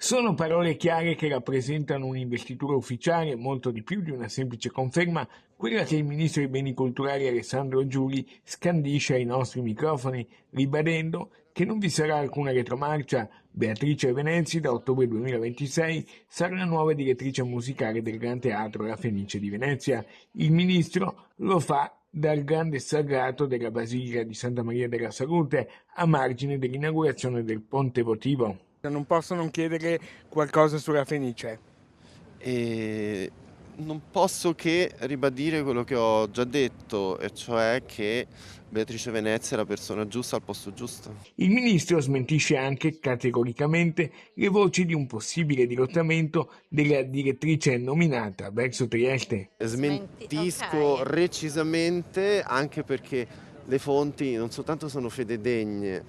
Sono parole chiare che rappresentano un'investitura ufficiale, molto di più di una semplice conferma, quella che il ministro dei beni culturali Alessandro Giuli scandisce ai nostri microfoni, ribadendo che non vi sarà alcuna retromarcia. Beatrice Venezi, da ottobre 2026, sarà la nuova direttrice musicale del Gran Teatro La Fenice di Venezia. Il ministro lo fa dal grande sagrato della Basilica di Santa Maria della Salute, a margine dell'inaugurazione del Ponte Votivo. Non posso non chiedere qualcosa sulla Fenice. E non posso che ribadire quello che ho già detto, e cioè che Beatrice Venezia è la persona giusta al posto giusto. Il ministro smentisce anche categoricamente le voci di un possibile dirottamento della direttrice nominata verso Trieste. Smentisco recisamente, anche perché le fonti non soltanto sono fidedegne,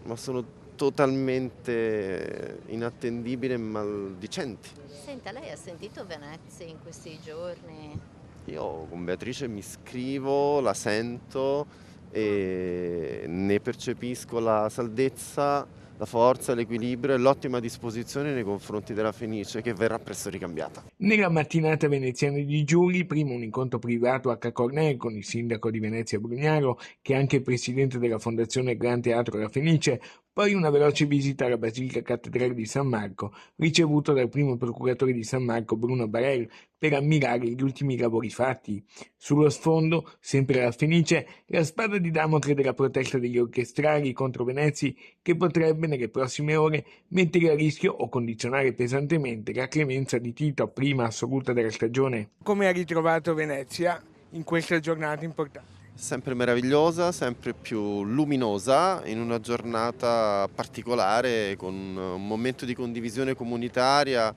ma sono totalmente inattendibili e maldicenti. Senta, lei ha sentito Venezia in questi giorni? Io con Beatrice mi scrivo, la sento e ne percepisco la saldezza, la forza, l'equilibrio e l'ottima disposizione nei confronti della Fenice, che verrà presto ricambiata. Nella mattinata veneziana di Giuli, prima un incontro privato a Cacornè con il sindaco di Venezia Brugnaro, che è anche il presidente della Fondazione Gran Teatro La Fenice, poi una veloce visita alla Basilica Cattedrale di San Marco, ricevuto dal primo procuratore di San Marco Bruno Barel, per ammirare gli ultimi lavori fatti. Sullo sfondo, sempre alla Fenice, la spada di Damocle della protesta degli orchestrali contro Venezi, che potrebbe nelle prossime ore mettere a rischio o condizionare pesantemente la clemenza di Tito, prima assoluta della stagione. Come ha ritrovato Venezia in questa giornata importante? Sempre meravigliosa, sempre più luminosa, in una giornata particolare, con un momento di condivisione comunitaria,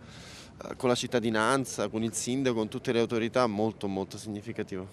con la cittadinanza, con il sindaco, con tutte le autorità, molto molto significativo.